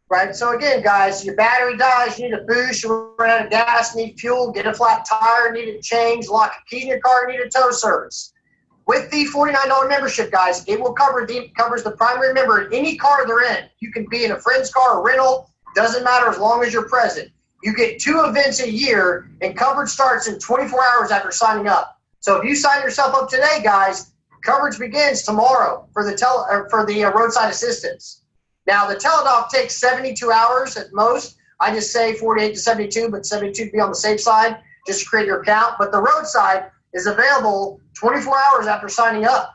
Right, so again, guys, your battery dies, you need a boost, you run out of gas, need fuel, get a flat tire, need a change, lock a key in your car, need a tow service. With the $49 membership, guys, it will covers the primary member in any car they're in. You can be in a friend's car, a rental, doesn't matter as long as you're present. You get 2 events a year, and coverage starts in 24 hours after signing up. So if you sign yourself up today, guys, coverage begins tomorrow for the roadside assistance. Now, the teledoc takes 72 hours at most. I just say 48 to 72, but 72 to be on the safe side. Just create your account. But the roadside is available 24 hours after signing up.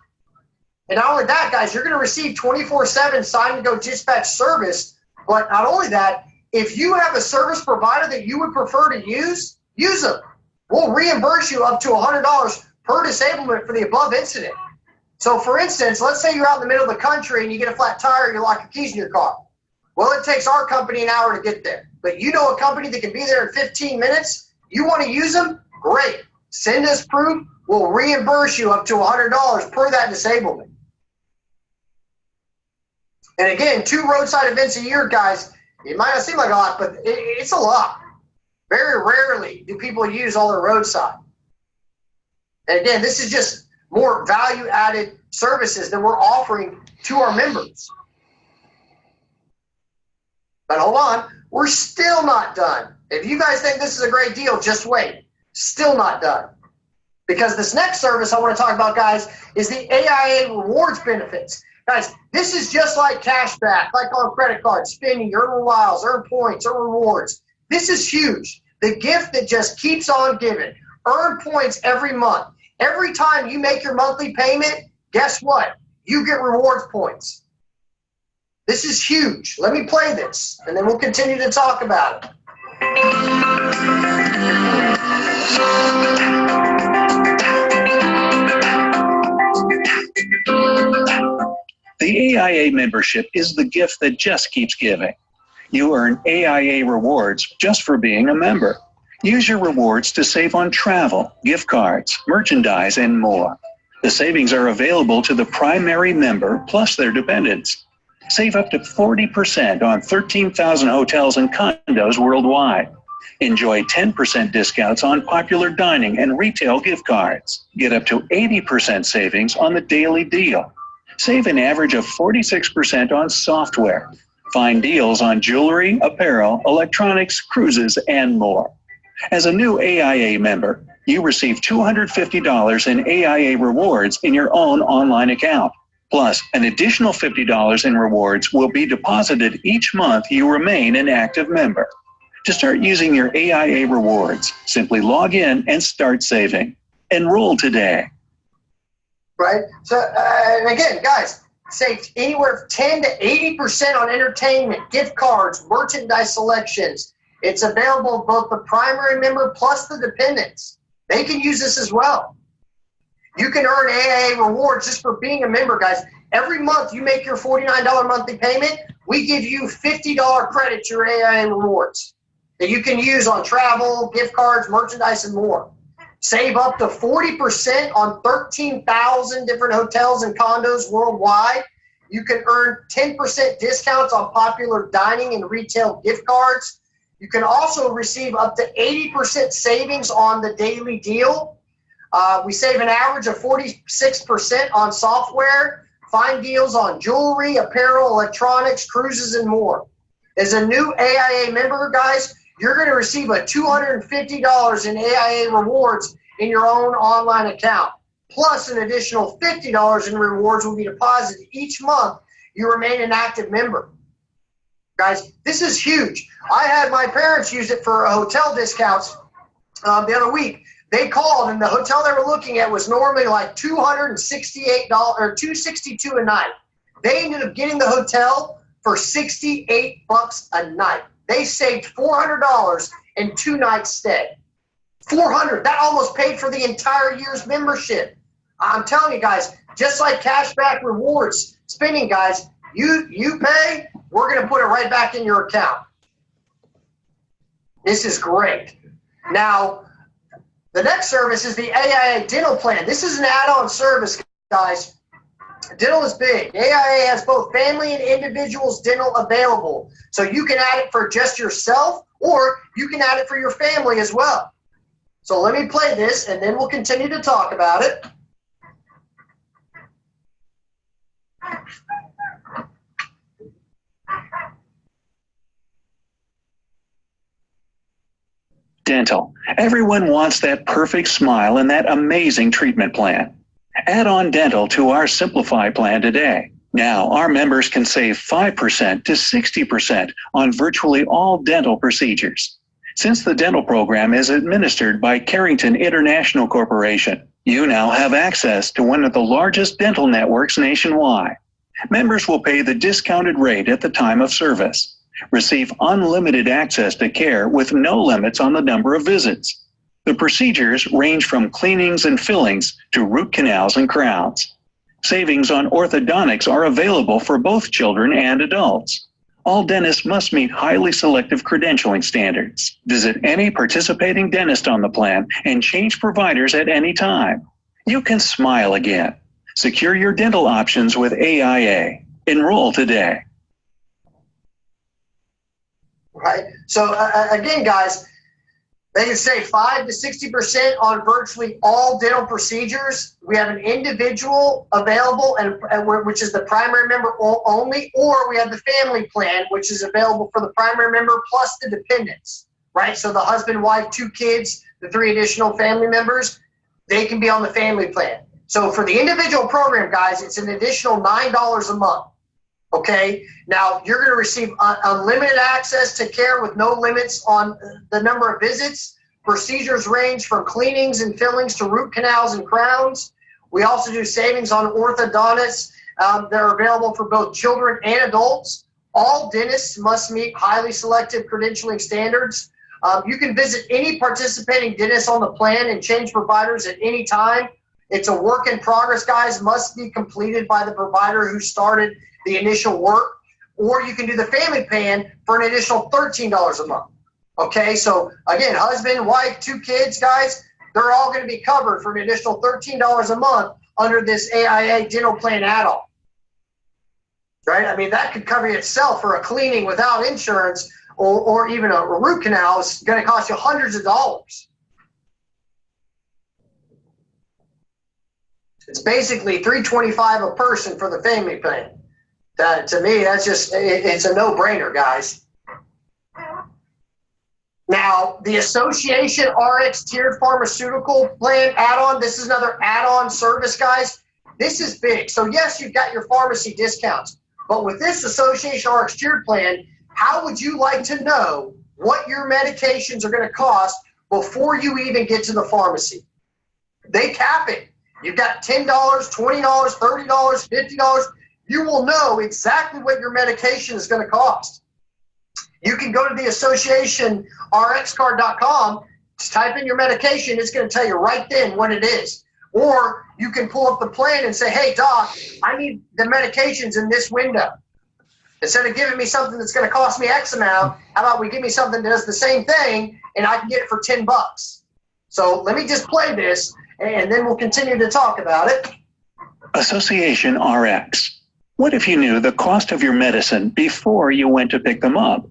And not only that, guys, you're going to receive 24/7 sign-and-go dispatch service. But not only that, if you have a service provider that you would prefer to use them. We'll reimburse you up to $100 per disablement for the above incident. So, for instance, let's say you're out in the middle of the country and you get a flat tire, you lock your keys in your car. Well, it takes our company an hour to get there. But you know a company that can be there in 15 minutes? You want to use them? Great. Send us proof. We'll reimburse you up to $100 per that disablement. And again, 2 roadside events a year, guys. It might not seem like a lot, but it's a lot. Very rarely do people use all their roadside. And again, this is just more value-added services that we're offering to our members. But hold on, we're still not done. If you guys think this is a great deal, just wait. Still not done. Because this next service I want to talk about, guys, is the AIA rewards benefits. Guys, this is just like cash back, like on credit cards, spending, earn miles, earn points, earn rewards. This is huge. The gift that just keeps on giving. Earn points every month. Every time you make your monthly payment, guess what? You get rewards points. This is huge. Let me play this, and then we'll continue to talk about it. The AIA membership is the gift that just keeps giving. You earn AIA rewards just for being a member. Use your rewards to save on travel, gift cards, merchandise, and more. The savings are available to the primary member plus their dependents. Save up to 40% on 13,000 hotels and condos worldwide. Enjoy 10% discounts on popular dining and retail gift cards. Get up to 80% savings on the daily deal. Save an average of 46% on software. Find deals on jewelry, apparel, electronics, cruises, and more. As a new AIA member, you receive $250 in AIA rewards in your own online account. Plus, an additional $50 in rewards will be deposited each month you remain an active member. To start using your AIA rewards, simply log in and start saving. Enroll today. Right? So, and again, guys, save anywhere from 10 to 80% on entertainment, gift cards, merchandise selections. It's available both the primary member plus the dependents. They can use this as well. You can earn AIA rewards just for being a member, guys. Every month you make your $49 monthly payment, we give you $50 credit to your AIA rewards that you can use on travel, gift cards, merchandise, and more. Save up to 40% on 13,000 different hotels and condos worldwide. You can earn 10% discounts on popular dining and retail gift cards. You can also receive up to 80% savings on the daily deal. We save an average of 46% on software. Find deals on jewelry, apparel, electronics, cruises, and more. As a new AIA member, guys, you're going to receive a $250 in AIA rewards in your own online account. Plus an additional $50 in rewards will be deposited each month you remain an active member. Guys, this is huge. I had my parents use it for hotel discounts the other week. They called, and the hotel they were looking at was normally like $268 or $262 a night. They ended up getting the hotel for $68 a night. They saved $400 in 2 nights stay. $400. That almost paid for the entire year's membership. I'm telling you guys, just like cashback rewards spending, guys, you pay, we're going to put it right back in your account. This is great. Now, The next service is the AIA dental plan. This is an add-on service, guys. Dental is big. AIA has both family and individuals dental available. So you can add it for just yourself, or you can add it for your family as well. So let me play this, and then we'll continue to talk about it. Dental. Everyone wants that perfect smile and that amazing treatment plan. Add on dental to our Simplify plan today. Now, our members can save 5% to 60% on virtually all dental procedures. Since the dental program is administered by Carrington International Corporation, you now have access to one of the largest dental networks nationwide. Members will pay the discounted rate at the time of service. Receive unlimited access to care with no limits on the number of visits. The procedures range from cleanings and fillings to root canals and crowns. Savings on orthodontics are available for both children and adults. All dentists must meet highly selective credentialing standards. Visit any participating dentist on the plan and change providers at any time. You can smile again. Secure your dental options with AIA. Enroll today. Right. So again, guys, they can save 5 to 60% on virtually all dental procedures. We have an individual available, which is the primary member only, or we have the family plan, which is available for the primary member plus the dependents. Right. So the husband, wife, 2 kids, the 3 additional family members, they can be on the family plan. So for the individual program, guys, it's an additional $9 a month. Okay, now you're going to receive unlimited access to care with no limits on the number of visits. Procedures range from cleanings and fillings to root canals and crowns. We also do savings on orthodontics that are available for both children and adults. All dentists must meet highly selective credentialing standards. You can visit any participating dentist on the plan and change providers at any time. It's a work in progress, guys, must be completed by the provider who started the initial work, or you can do the family plan for an additional $13 a month. Okay, so again, husband, wife, 2 kids, guys, they're all going to be covered for an additional $13 a month under this AIA dental plan add-on. Right? I mean, that could cover itself for a cleaning without insurance, or even a root canal is going to cost you hundreds of dollars. It's basically $325 a person for the family plan. To me, that's just, it's a no-brainer, guys. Now, the Association RX Tiered Pharmaceutical Plan add-on, this is another add-on service, guys. This is big. So, yes, you've got your pharmacy discounts. But with this Association RX Tiered Plan, how would you like to know what your medications are going to cost before you even get to the pharmacy? They cap it. You've got $10, $20, $30, $50. You will know exactly what your medication is going to cost. You can go to the associationrxcard.com, type in your medication, it's going to tell you right then what it is. Or you can pull up the plan and say, hey, doc, I need the medications in this window. Instead of giving me something that's going to cost me X amount, how about we give me something that does the same thing and I can get it for $10? So let me just play this and then we'll continue to talk about it. Association RX. What if you knew the cost of your medicine before you went to pick them up?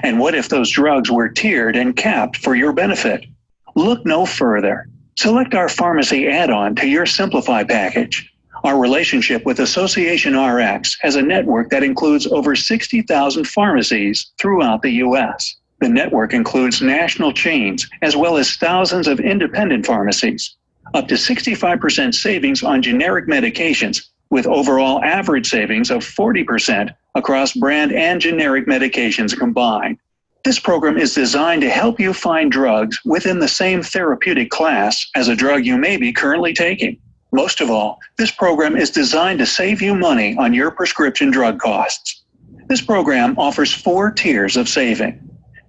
And what if those drugs were tiered and capped for your benefit? Look no further. Select our pharmacy add-on to your Simplify package. Our relationship with Association RX has a network that includes over 60,000 pharmacies throughout the U.S. The network includes national chains as well as thousands of independent pharmacies. Up to 65% savings on generic medications, with overall average savings of 40% across brand and generic medications combined. This program is designed to help you find drugs within the same therapeutic class as a drug you may be currently taking. Most of all, this program is designed to save you money on your prescription drug costs. This program offers 4 tiers of saving.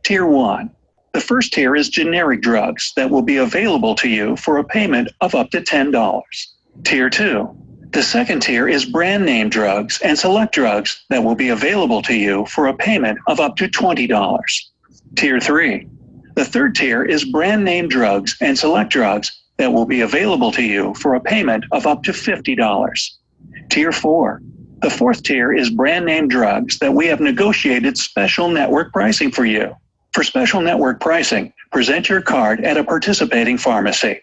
Tier 1. The first tier is generic drugs that will be available to you for a payment of up to $10. Tier 2. The second tier is brand name drugs and select drugs that will be available to you for a payment of up to $20. Tier 3. The third tier is brand name drugs and select drugs that will be available to you for a payment of up to $50. Tier 4. The fourth tier is brand name drugs that we have negotiated special network pricing for you. For special network pricing, present your card at a participating pharmacy.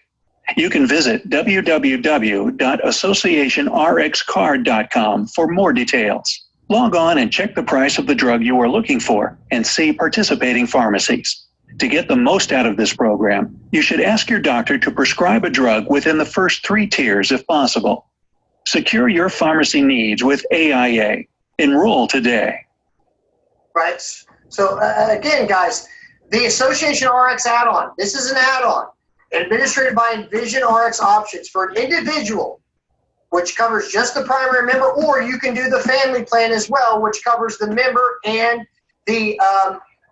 You can visit www.associationrxcard.com for more details. Log on and check the price of the drug you are looking for and see participating pharmacies. To get the most out of this program, you should ask your doctor to prescribe a drug within the first 3 tiers if possible. Secure your pharmacy needs with AIA. Enroll today. Right. So again, guys, the Association RX add-on. This is an add-on administered by Envision RX Options for an individual, which covers just the primary member, or you can do the family plan as well, which covers the member and the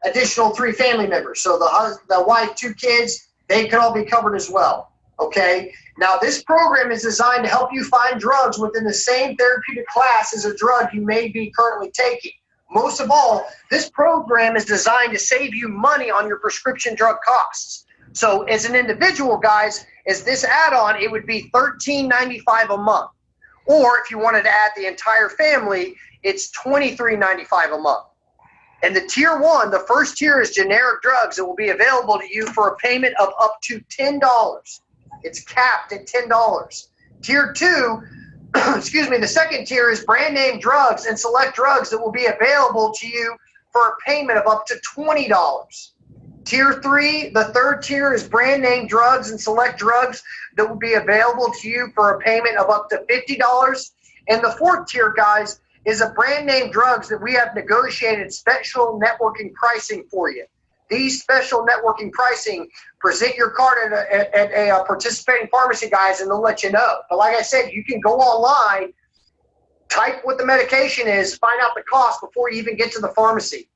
additional 3 family members. So the husband, the wife, 2 kids, they can all be covered as well. Okay. Now this program is designed to help you find drugs within the same therapeutic class as a drug you may be currently taking. Most of all, this program is designed to save you money on your prescription drug costs. So as an individual, guys, as this add-on, it would be $13.95 a month. Or if you wanted to add the entire family, it's $23.95 a month. And the tier 1, the first tier, is generic drugs that will be available to you for a payment of up to $10. It's capped at $10. Tier 2, excuse me, the second tier is brand name drugs and select drugs that will be available to you for a payment of up to $20. Tier 3, the third tier, is brand name drugs and select drugs that will be available to you for a payment of up to $50. And the fourth tier, guys, is a brand name drugs that we have negotiated special networking pricing for you. These special networking pricing, present your card at a participating pharmacy, guys, and they'll let you know. But like I said, you can go online, type what the medication is, find out the cost before you even get to the pharmacy.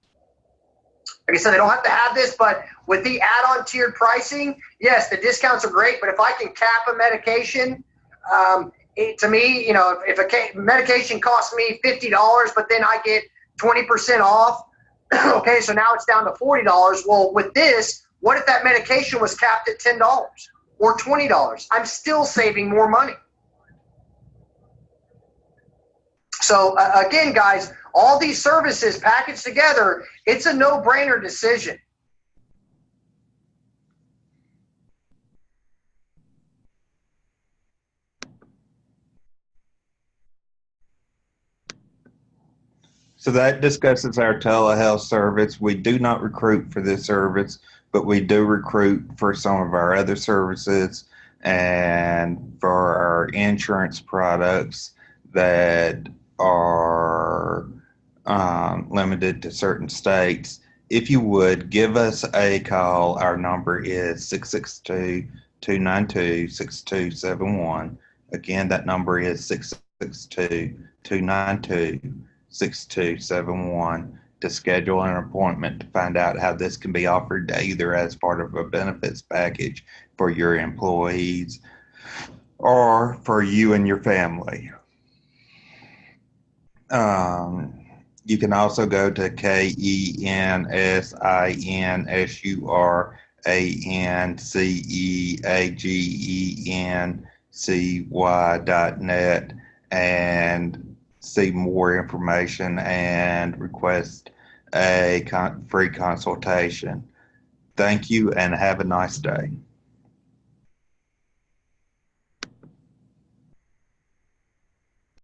Like I said, they don't have to have this, but with the add-on tiered pricing, yes, the discounts are great, but if I can cap a medication, to me, you know, if a medication costs me $50, but then I get 20% off, okay, so now it's down to $40. Well, with this, what if that medication was capped at $10 or $20? I'm still saving more money. So again, guys, all these services packaged together, it's a no-brainer decision. So that discusses our telehealth service. We do not recruit for this service, but we do recruit for some of our other services and for our insurance products that are limited to certain states. If you would, give us a call. Our number is 662-292-6271. Again, that number is 662-292-6271 to schedule an appointment to find out how this can be offered either as part of a benefits package for your employees or for you and your family. You can also go to kensinseagency.net and see more information and request a free consultation. Thank you and have a nice day.